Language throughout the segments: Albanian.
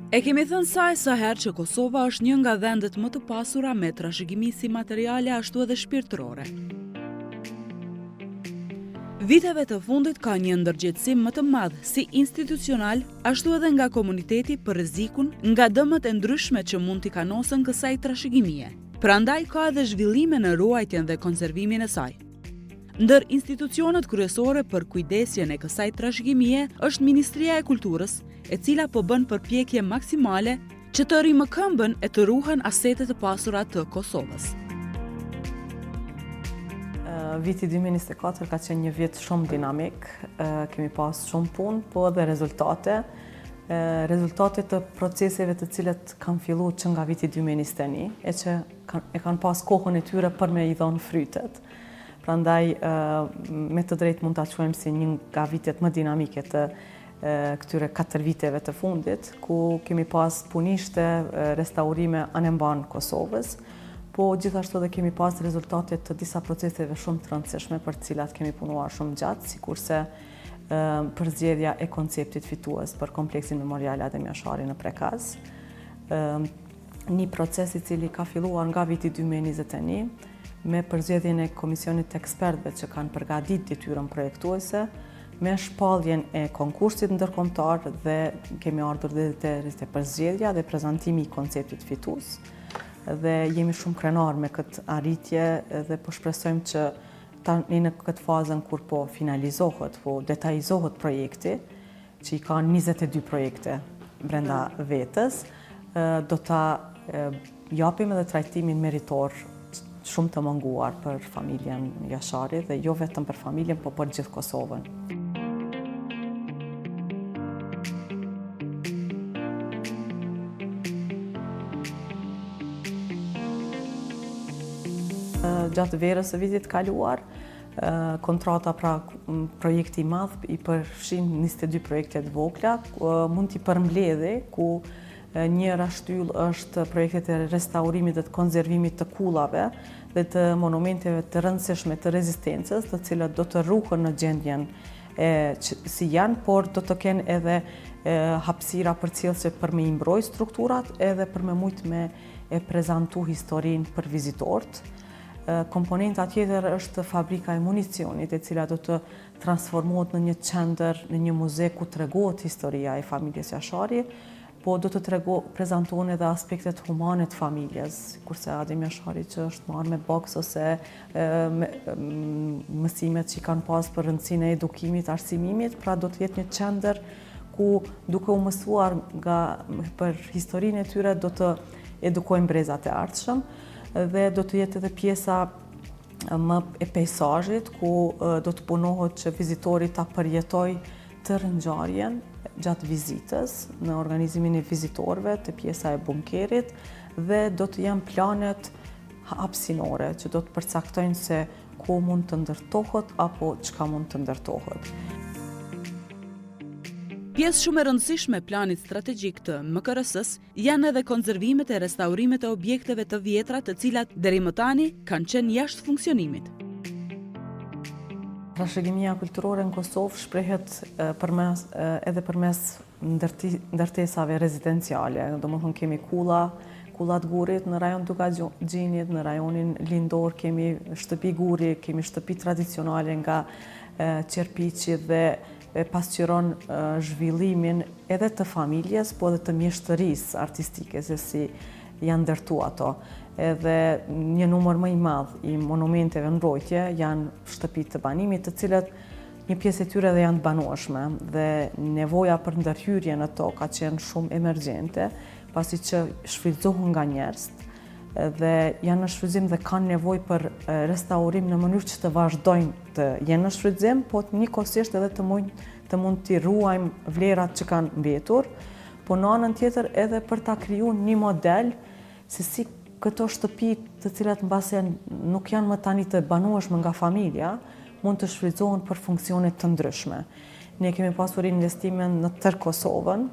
E kemi thënë saj sa herë që Kosova është një nga vendet më të pasura me trashëgimi si materiale ashtu edhe shpirtërore. Viteve të fundit ka një ndërgjegjësim më të madh si institucional, ashtu edhe nga komuniteti për rrezikun nga dëmët e ndryshme që mund t'i kanosen kësaj trashëgimie. Prandaj ka edhe zhvillime në ruajtjen dhe konservimin e saj. Ndër institucionet kryesore për kujdesjen e kësaj trashëgimie është Ministria e Kulturës, e cila po bën përpjekje maksimale që të rimëkëmbën e të ruhen asetet të pasura të Kosovës. Viti 2024 ka qenë një vit shumë dinamik, kemi pas shumë punë, po edhe rezultate. Rezultate të proceseve të cilët kanë filluar që nga viti 2021, e që kanë pas kohën e tyre për me i dhënë frytet. Prandaj, me të drejtë mund ta quajmë si një nga vitet më dinamike të këtyre 4 viteve të fundit, ku kemi pas punishte, restaurime anemban Kosovës, po gjithashtu dhe kemi pas rezultate të disa proceseve shumë të rëndësishme për cilat kemi punuar shumë gjatë, sikurse përzgjedhja e konceptit fitues për kompleksin memorial Adem Jashari në Prekaz. Një proces i cili ka filluar nga viti 2021 me përzgjedhjen e komisionit të ekspertëve që kanë përgatitur detyrën projektuese, me shpalljen e konkursit ndërkombëtar dhe kemi ardhur deri te përzgjedhja dhe prezantimi i konceptit fitues. Dhe jemi shumë krenar me këtë arritje dhe po shpresojmë që tani në këtë fazën kur po finalizohet, po detajzohet projekti, që i ka 22 projekte brenda vetës, do ta japim edhe trajtimin meritor shumë të munguar për familjen Jashari dhe jo vetëm për familjen, po për gjithë Kosovën. Gjatë verës së vitit kaluar, kontrata pra projekti i madh i përfshin 22 projekte të vogla, mund t'i përmbledhë ku njëra shtyllë është projektet e restaurimit dhe të konservimit të kullave dhe të monumenteve të rëndësishme të rezistencës, të cilat do të ruhen në gjendjen si janë, por do të kenë edhe hapësira përcjellëse për me i mbrojtë strukturat edhe për me mujt me e prezantu historinë për vizitorët. Komponenta tjetër është fabrika e municionit, e cila do të transformohet në një qendër, në një muze ku tregohet historia e familjes Jashari, po do të prezantohen edhe aspektet humane të familjes, kurse Adem Jashari që është marrë me boks ose mësimet që i kanë pas për rëndësinë e edukimit, arsimimit, pra do të jetë një qendër ku duke u mësuar për historinë e tyre do të edukojnë brezat e ardhshëm, dhe do të jetë edhe pjesa më e pejsazhit ku do të punohet që vizitori ta përjetoj të rëngjarjen gjatë vizitës në organizimin e vizitorëve të pjesa e bunkerit dhe do të janë planet hapësinore që do të përcaktojnë se ku mund të ndërtohet apo çka mund të ndërtohet. Pjesë shumë e rëndësishme e planit strategjik të MKRS-s janë edhe konservimet e restaurimet e objekteve të vjetra të cilat deri më tani kanë qenë jashtë funksionimit. Trashëgimia kulturore në Kosovë shprehet edhe përmes ndërtesave rezidenciale. Domethënë kemi kullat Gurit në rajon Dugaxhinit, në rajonin Lindor kemi shtëpi Guri, kemi shtëpi tradicionale nga Qerpiçi dhe pasqyron zhvillimin edhe të familjes, po edhe të mjeshtërisë artistike, se si janë ndërtu ato. Edhe një numër më i madh i monumenteve mbrojtje janë shtëpitë të banimit, të cilat një pjesë e tyre edhe janë të banueshme dhe nevoja për ndërhyrje në to ka qenë shumë emergjente, pasi që shfrytëzohen nga njerëz dhe janë në shfrytëzim dhe kanë nevojë për restaurim në mënyrë që të vazhdojnë të jenë në shfrytëzim, po njëkohësisht edhe të mund t'i ruajmë vlerat që kanë mbetur, po në anën tjetër edhe për ta krijuar një model se si këto shtëpi të cilat mbase nuk janë më tani të banueshme nga familja, mund të shfrytëzohen për funksione të ndryshme. Ne kemi pasur investime në tërë Kosovën,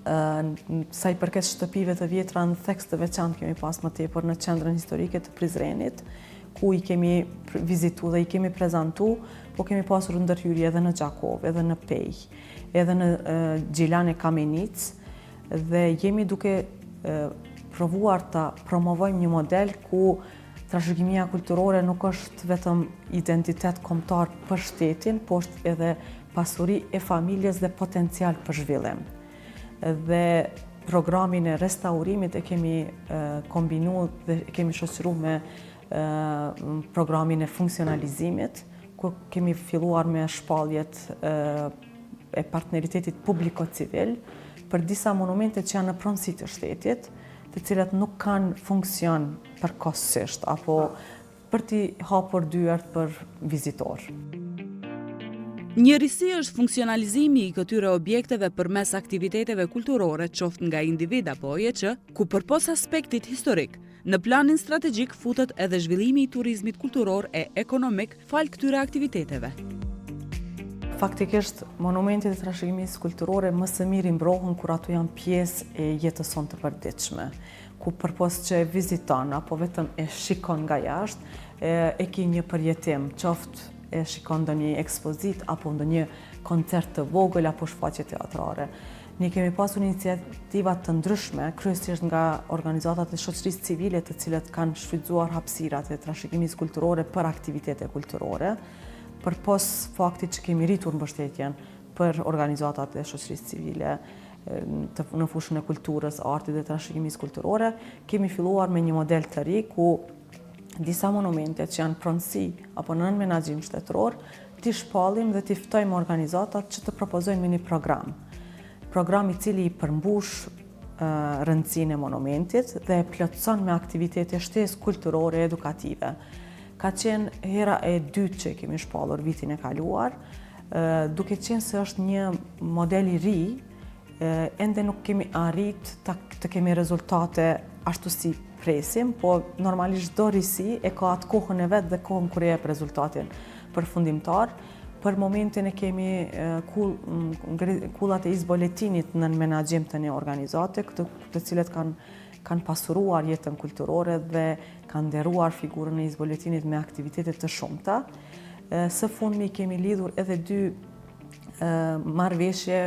sa i përket shtëpive të vjetra në theks të veçantë kemi pas më tepër në qendrën historike të Prizrenit, ku i kemi vizitu dhe i kemi prezantu, po kemi pasur ndërhyrje edhe në Gjakov, edhe në Pej, edhe në Gjilan e Kamenic, dhe jemi duke provuar të promovojmë një model ku trashëgimia kulturore nuk është vetëm identitet kombëtar për shtetin, po është edhe pasuri e familjes dhe potencial për zhvillim. Dhe programin e restaurimit e kemi kombinu dhe kemi shoqëruar me programin e funksionalizimit, ku kemi filluar me shpalljet e partneritetit publiko-civil për disa monumente që janë në pronësi të shtetit, të cilat nuk kanë funksion përkohësisht apo për t'i hapur dyert për vizitor. Njërisi është funksionalizimi i këtyre objekteve përmes aktiviteteve kulturore, qoftë nga individ apo OJC, ku përpos aspektit historik, në planin strategjik futet edhe zhvillimi i turizmit kulturor e ekonomik fal këtyre aktiviteteve. Faktikisht, monumentet e trashëgimisë kulturore më së miri mbrohen kur ato janë pjesë e jetës sonë të përditshme, ku përpos që e viziton apo vetëm e shikon nga jashtë, e ki një përjetim, qoftë e shikon ndonjë ekspozit apo ndonjë koncert të vogël apo shfaqje teatrare. Ne kemi pasur iniciativa të ndryshme, kryesisht nga organizatat e shoqërisë civile, të cilat kanë shfrytzuar hapësirat e trashëgimisë kulturore për aktivitete kulturore, përpos faktit që kemi rritur mbështetjen për organizatat e shoqërisë civile në fushën e kulturës, artit dhe trashëgimisë kulturore, kemi filluar me një model të ri ku disa monumente që janë pronësi apo nën menaxhim shtetëror, t'i shpallim dhe t'i ftojmë organizatat që të propozojnë një program. Program i cili i përmbush rëndësinë e monumentit dhe e plotëson me aktivitete shtesë kulturore e edukative. Ka qenë hera e dytë që kemi shpallur vitin e kaluar, duke qenë se është një model i ri, ende nuk kemi arrit të kemi rezultate ashtu si presim, po normalisht çdo risi e ka atë kohën e vet dhe kohën kur jep rezultatin përfundimtar. Për momentin e kemi kullat e izboletinit në menaxhim të një organizate, të cilet kanë pasuruar jetën kulturore dhe kanë nderuar figurën e izboletinit me aktivitete të shumta. Së fundmi kemi lidhur edhe 2 marrëveshje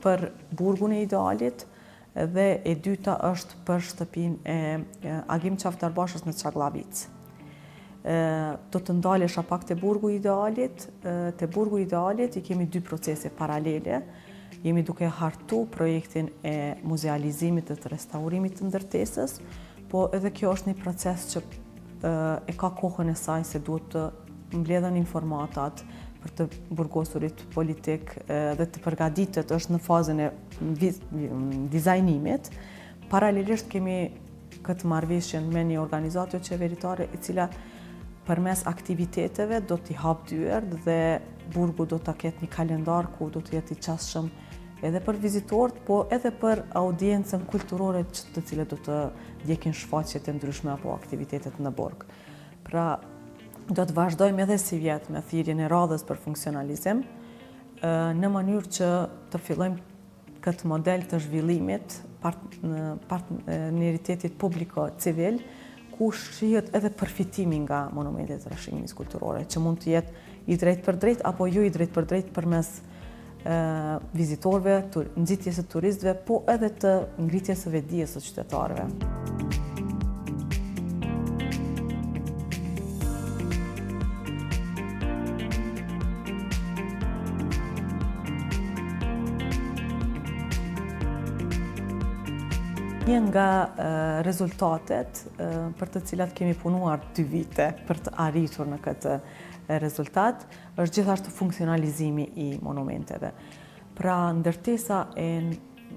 për burgun e idealit dhe e dyta është për shtëpinë e Agim Qafdarbashës në Çallavic. Do të ndalesha pak te burgu idealit. Te burgu idealit i kemi 2 procese paralele. Jemi duke hartu projektin e muzealizimit dhe të restaurimit të ndërtesës, po edhe kjo është një proces që e ka kohën e saj se duhet të mbledhen informatat për të burgosurit politik dhe të përgatitet, është në fazën e dizajnimit. Paralelisht kemi këtë marrëveshjen me një organizatë qeveritare e cila përmes aktiviteteve do t'i hap dyert dhe burgu do t'a ketë një kalendar ku do të jetë i qasshëm edhe për vizitorët, po edhe për audiencën kulturore të cilët do të ndjekin shfaqjet e ndryshme apo aktivitetet në burg. Pra, do të vazhdojmë edhe si vjetë me thirrjen e radhës për funksionalizim, në mënyrë që të fillojmë këtë model të zhvillimit partneritetit publiko-civil, ku shihet edhe përfitimi nga monumentet e trashëgimisë kulturore, që mund të jetë i drejt për drejt apo jo i drejt për drejt përmes vizitorëve, nxitjes së turistëve, po edhe të ngritjes së vetdijes së qytetarëve. Një nga rezultatet për të cilat kemi punuar 2 vite për të arritur në këtë rezultat është gjithashtu funksionalizimi i monumenteve. Pra, ndërtesa e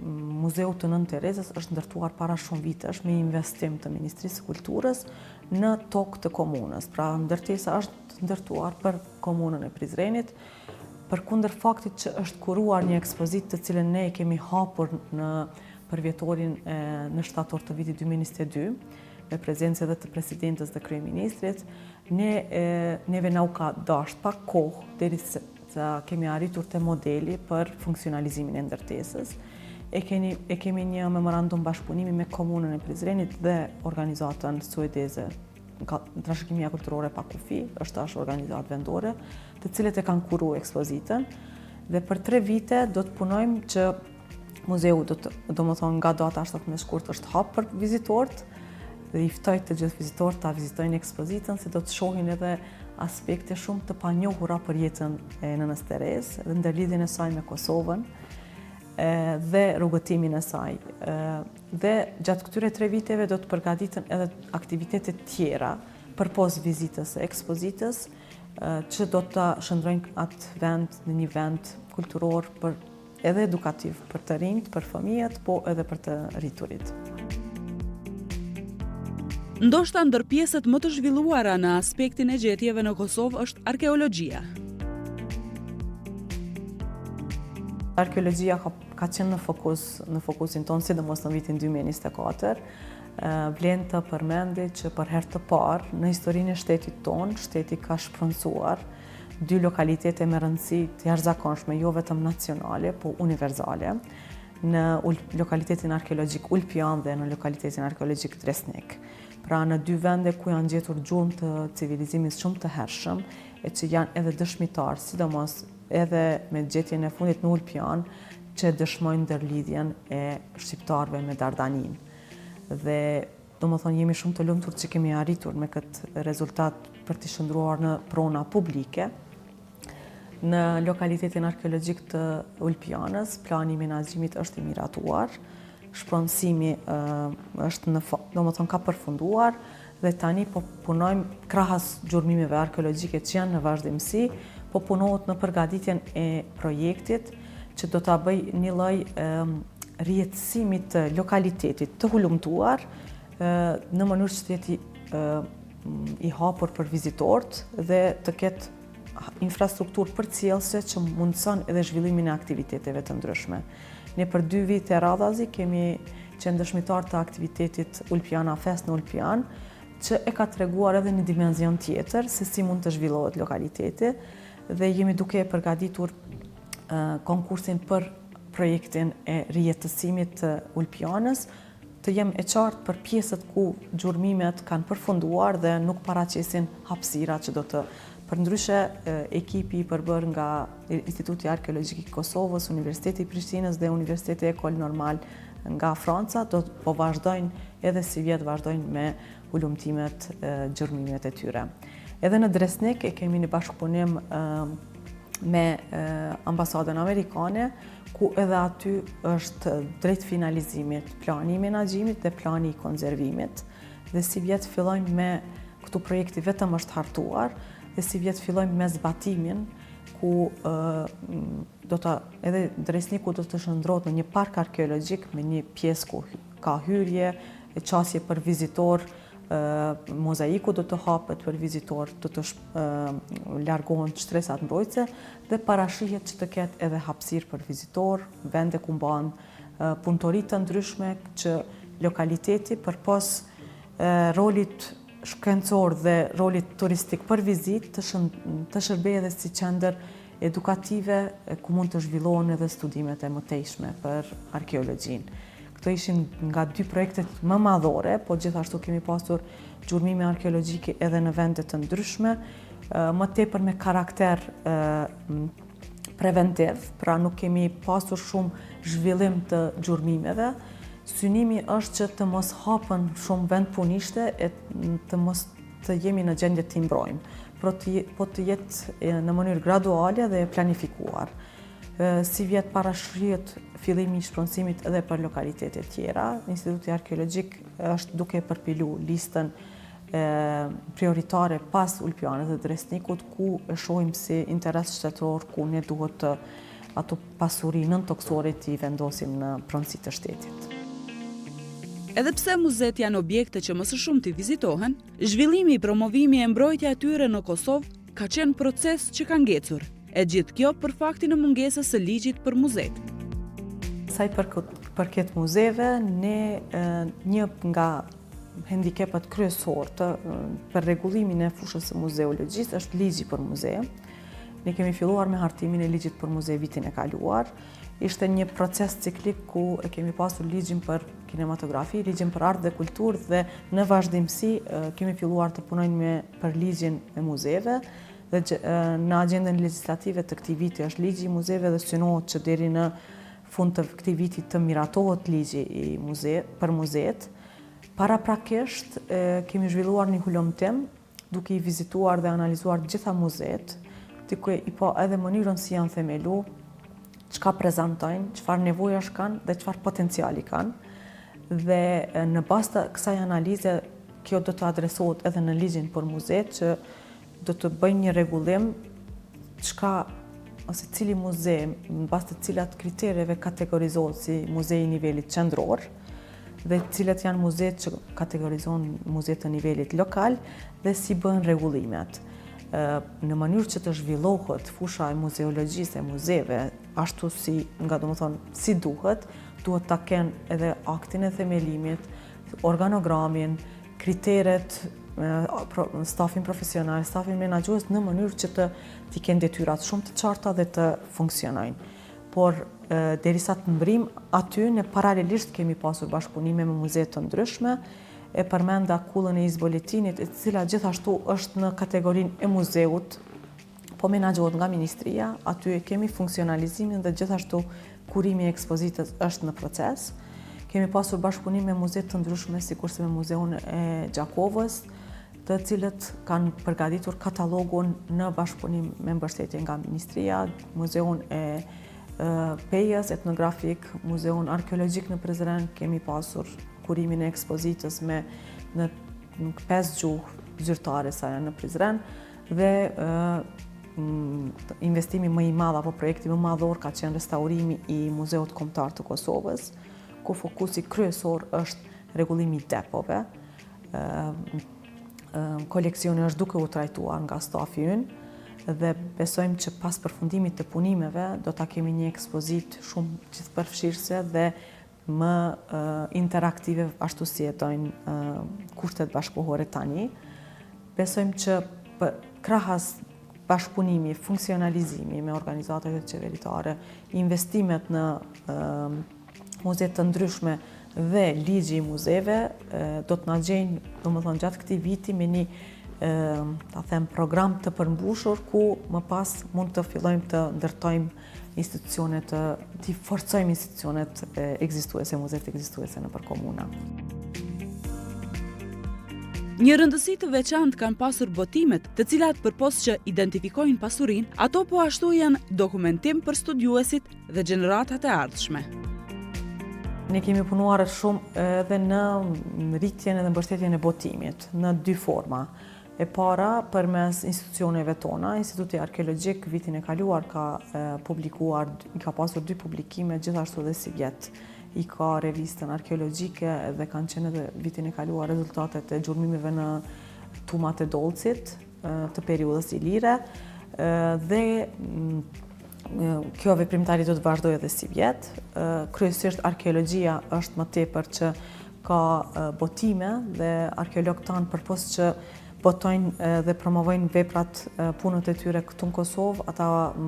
Muzeut të Nën Terezës është ndërtuar para shumë vitesh me investim të Ministrisë së Kulturës në tokë të komunës. Pra, ndërtesa është ndërtuar për komunën e Prizrenit, përkundër faktit që është kuruar një ekspozitë të cilën ne kemi hapur për vjetorin në shtator të vitit 2022, me prezencë edhe të presidentës dhe kryeministrit, neve na u ka dashur pak kohë derisa kemi arritur te modeli për funksionalizimin e ndërtesës. E kemi një memorandum bashkëpunimi me komunën e Prizrenit dhe organizatën suedeze Trashëgimia Kulturore pa kufi, është tash organizatë vendore, të cilët e kanë kuruar ekspozitën, dhe për 3 vite do të punojmë që Muzeu do më thonë nga data 17 shkurt është hap për vizitorët dhe i ftoj të gjithë vizitorët ta vizitojnë ekspozitën se do të shohin edhe aspekte shumë të panjohura për jetën e nënës Teresë dhe ndërlidhjen e saj me Kosovën dhe rrugëtimin e saj. Dhe gjatë këtyre 3 viteve do të përgatiten edhe aktivitete tjera përpos vizitës e ekspozitës që do të shndrojnë atë vend në një vend kulturor edhe edukativ për të rinjt, për fëmijët, po edhe për të rriturit. Ndoshta ndër pjesët më të zhvilluara në aspektin e gjetjeve në Kosovë është arkeologjia. Arkeologjia ka qenë në fokusin tonë, sidomos në vitin 2024. Vlen të përmendi që për herë të parë në historinë e shtetit tonë, shteti ka shpronësuar 2 lokalitete me rëndësi të jashtëzakonshme, jo vetëm nacionale, po universale, në lokalitetin arkeologjik Ulpian dhe në lokalitetin arkeologjik Dresnik. Pra në 2 vende ku janë gjetur gjurmë të civilizimit shumë të hershëm, e që janë edhe dëshmitar, sidomos edhe me gjetjen e fundit në Ulpian, që dëshmojnë ndërlidhjen e shqiptarëve me Dardanin. Dhe do më thonë jemi shumë të lumtur që kemi arritur me këtë rezultat për të shndruar në prona publike. Në lokalitetin arkeologjik të Ulpianës, plani i menaxhimit është i miratuar, shpronësimi është do më thonë ka përfunduar dhe tani po punojmë krahas gjurmimeve arkeologjike që janë në vazhdimsi, po punohet në përgatitjen e projektit që do ta bëj një lloj rrjetësimi të lokalitetit të hulumtuar në mënyrë që të jetë i hapur për vizitorët dhe të ketë infrastrukturë përcjellëse që mundëson edhe zhvillimin e aktiviteteve të ndryshme. Ne për 2 vite radhazi kemi qenë dëshmitar të aktivitetit Ulpiana Fest në Ulpian, që e ka treguar edhe një dimension tjetër se si mund të zhvillohet lokaliteti dhe jemi duke përgatitur konkursin për projektin e rrjetësimit të Ulpianës, të jem e qartë për pjesët ku gjurmimet kanë përfunduar dhe nuk paraqesin hapësira që do të përndryshe ekipi i përbër nga Instituti Arkeologjik i Kosovës, Universiteti i Prishtinës dhe Universiteti Ekol Normal nga Franca do të po vazhdojnë edhe si vjetë vazhdojnë me hulumtimet gjurmimet e tyre. Edhe në Dresnik e kemi një bashkëpunim me ambasadën amerikane, ku edhe aty është drejt finalizimit plani i menaxhimit dhe plani i konservimit. Dhe si vjetë fillojmë me këtu projekti vetëm është hartuar, dhe si vjetë fillojmë me zbatimin, ku edhe Dresniku do të shndrohet në një park arkeologjik me një pjesë ku ka hyrje, qasje për vizitor, mozaiku do të hapet për vizitor, do të largohen shtresat mbrojtëse dhe parashihet që të ketë edhe hapësirë për vizitor, vende ku mbahen punëtori të ndryshme që lokaliteti përpos rolit shkencor dhe rolit turistik për vizit të shërbejë edhe si qendër edukative ku mund të zhvillohen edhe studimet e mëtejshme për arkeologjinë. Këto ishin nga 2 projektet më madhore, po gjithashtu kemi pasur gjurmime arkeologjike edhe në vende të ndryshme, më tepër me karakter preventiv, pra nuk kemi pasur shumë zhvillim të gjurmimeve. Synimi është që të mos hapen shumë vend punishte e të mos të jemi në gjendje të mbrojmë, po të jetë në mënyrë graduale dhe planifikuar. Si vjetë parashrihet fillimi i shpronësimit edhe për lokalitetet tjera. Instituti Arkeologjik është duke përpilu listën prioritare pas Ulpianës dhe Dresnikut, ku e shohim si interes shtetëror, ku ne duhet ato pasuri nëntoksore të i vendosim në pronësi të shtetit. Edhe pse muzet janë objekte që më së shumti vizitohen, zhvillimi i promovimi e mbrojtja e tyre në Kosovë ka qenë proces që ka ngecur. E gjithë kjo për faktin e mungesës së ligjit për muzet. Sa i përket muzeve, ne një nga hendikepet kryesor për rregullimin e fushës së muzeologjisë është ligji për muze. Ne kemi filluar me hartimin e ligjit për muze vitin e kaluar. Ishte një proces ciklik ku e kemi pasur ligjin për kinematografi, ligjin për art dhe kulturë dhe në vazhdimsi kemi filluar të punojmë për ligjin e muzeve. Dhe në agjendën legislative të këtij viti është ligji i muzeve dhe synohet që deri në fund të këtij viti të miratohet ligji për muzeet. Paraprakisht kemi zhvilluar një hulumtim duke i vizituar dhe analizuar gjitha muzeet, duke i pa edhe mënyrën si janë themelu, çka prezantojnë, çfarë nevojash kanë dhe çfarë potenciali kanë. Dhe në bazë të kësaj analize, kjo do të adresohet edhe në ligjin për muzeet, që do të bëjnë një rregullim çka ose cili muze, në bazë të cilat kriterjeve kategorizohet si muzej i nivelit qendror, dhe cilat janë muzeet që kategorizohen muzeet të nivelit lokal dhe si bëhen rregullimet. Në mënyrë që të zhvillohet fusha e muzeologjisë e muzeve, ashtu si, si duhet ta kenë edhe aktin e themelimit, organogramin, kriteret, stafin profesional, stafin menaxhues në mënyrë që të kenë detyrat shumë të qarta dhe të funksionojnë. Por derisa të mbrim aty, ne paralelisht kemi pasur bashkëpunime me muze të ndryshme, e përmenda kullën e izboletinit, e cila gjithashtu është në kategorinë e muzeut, po menaxhohet nga Ministria, aty kemi funksionalizimin dhe gjithashtu kurimi i ekspozitës është në proces. Kemi pasur bashkëpunime me muze të ndryshme, sikurse me Muzeun e Gjakovës, të cilët kanë përgatitur katalogun në bashkëpunim me mbështetje nga Ministria, Muzeun e Pejës etnografik, Muzeun arkeologjik në Prizren, kemi pasur kurimin e ekspozitës në 5 gjuhë zyrtare sa janë në Prizren, dhe investimi më i madh apo projekti më madhor ka qenë restaurimi i Muzeut Kombëtar të Kosovës, ku fokusi kryesor është rregullimi i depove. Koleksioni është duke u trajtuar nga stafi ynë dhe besojmë që pas përfundimit të punimeve do ta kemi një ekspozitë shumë gjithëpërfshirëse dhe më interaktive, ashtu si jetojnë kushtet bashkëkohore tani. Besojmë që krahas bashkëpunimi, funksionalizimi me organizatat qeveritare, investimet në muze të ndryshme dhe ligji i muzeve do të na gjejnë, gjatë këtij viti me një program të përmbushur ku më pas mund të fillojmë të ndërtojmë institucionet, të forcojmë institucionet ekzistuese, muzeet ekzistuese nëpër komuna. Një rëndësi të veçantë kanë pasur botimet, të cilat përpos që identifikojnë pasurinë, ato po ashtu janë dokumentim për studiuesit dhe gjeneratat e ardhshme. Ne kemi punuar shumë edhe në rritjen dhe mbështetjen e botimit, në 2 forma. E para, përmes institucioneve tona, Instituti Arkeologjik vitin e kaluar ka pasur 2 publikime, gjithashtu dhe si vjet. I ka revistën arkeologjike dhe kanë qenë edhe vitin e kaluar rezultatet e gjurmimeve në tumat e Dolcit të periudhës ilire, dhe kjo veprimtari do të vazhdojë edhe si vjet. Kryesisht arkeologjia është më tepër që ka botime dhe arkeologët tanë përpos që botojnë dhe promovojnë veprat punët e tyre këtu në Kosovë, ata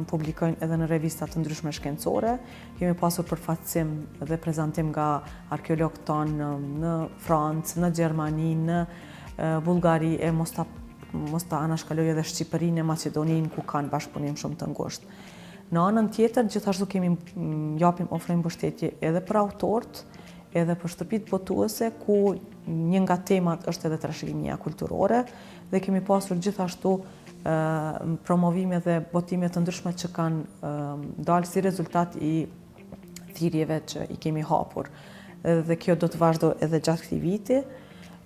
publikojnë edhe në revista të ndryshme shkencore. Kemi pasur përfaqësim dhe prezantim nga arkeologët tanë në Francë, në Gjermani, në Bullgari, e mos ta anashkaloj edhe Shqipërinë e Maqedoninë, ku kanë bashkëpunim shumë të ngushtë. Në anën tjetër, gjithashtu ofrojmë mbështetje edhe për autorët, edhe për shtëpitë botuese, ku një nga temat është edhe trashëgimia kulturore, dhe kemi pasur gjithashtu promovime dhe botime të ndryshme që kanë dalë si rezultat i thirrjeve që i kemi hapur. Dhe kjo do të vazhdojë edhe gjatë këtij viti.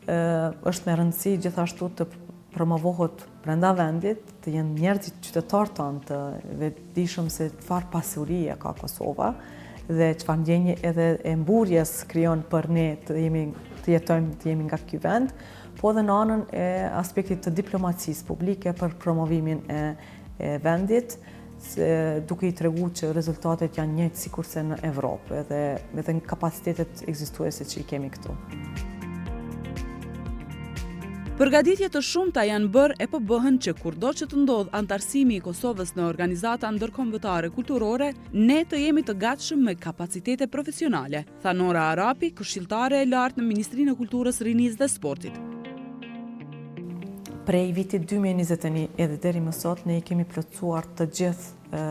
Është me rëndësi gjithashtu të promovohet brenda vendit, të jenë njerëzit qytetarë tanë të vetëdijshëm se çfarë pasurie ka Kosova dhe çfarë ndjenje edhe e mburjes krijon për ne të jetojmë, të jemi nga ky vend, po edhe në anën e aspektit të diplomacisë publike për promovimin e vendit, duke i treguar që rezultatet janë njëjtë sikurse në Evropë edhe në kapacitetet ekzistuese që i kemi këtu. Përgatitje të shumta janë bërë e po bëhen që kurdo që të ndodh antarësimi i Kosovës në organizata ndërkombëtare kulturore, ne të jemi të gatshëm me kapacitete profesionale, tha Nora Arapi, këshilltare e lartë në Ministrinë e Kulturës, Rinisë dhe Sportit. Prej vitit 2021 edhe deri më sot, ne i kemi plotësuar të gjithë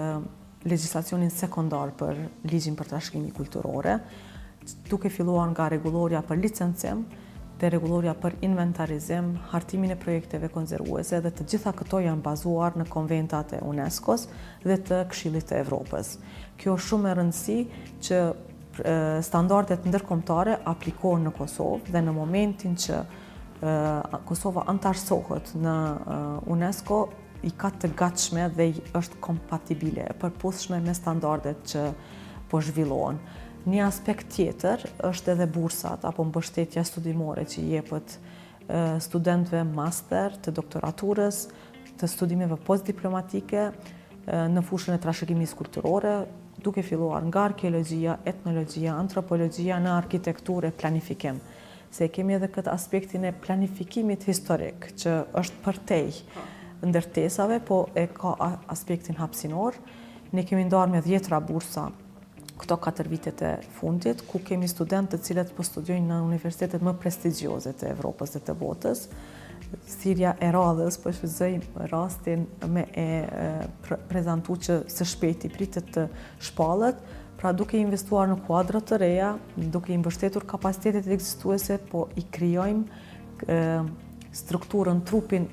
legjislacionin sekondar për ligjin për trashëgimi kulturore, duke filluar nga rregulloria për licencim dhe rregulloria për inventarizim, hartimin e projekteve konzervuese dhe të gjitha këto janë bazuar në konventat e UNESCO-s dhe të Këshillit të Evropës. Kjo është shumë e rëndësishme që standardet ndërkombëtare aplikohen në Kosovë dhe në momentin që Kosova antarësohet në UNESCO i ka të gatshme dhe është kompatibile, e përputhshme me standardet që po zhvillohen. Një aspekt tjetër është edhe bursat apo mbështetja studimore që jepet studentëve master, të doktoraturës, të studimeve postdiplomatike në fushën e trashëgimisë kulturore, duke filluar nga arkeologjia, etnologjia, antropologjia, në arkitekturë e planifikim. Se kemi edhe këtë aspektin e planifikimit historik, që është përtej ndërtesave, po e ka aspektin hapësinor. Ne kemi ndarë me 10 bursa këto 4 vitet e fundit, ku kemi studentë të cilët po studiojnë në universitetet më prestigjioze të Evropës dhe të botës. Thirrja e radhës, po shfrytëzoj rastin me prezantu që së shpejti pritet të shpallet, pra duke investuar në kuadra të reja, duke i mbështetur kapacitetet ekzistuese, po i krijojmë strukturën, trupin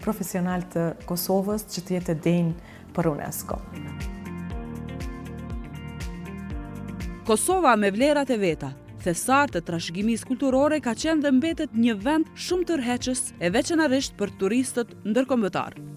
profesional të Kosovës që të jetë denjë për UNESCO. Kosova me vlerat e veta, thesar të trashëgimisë kulturore, ka qenë dhe mbetet një vend shumë tërheqës e veçanërisht për turistët ndërkombëtar.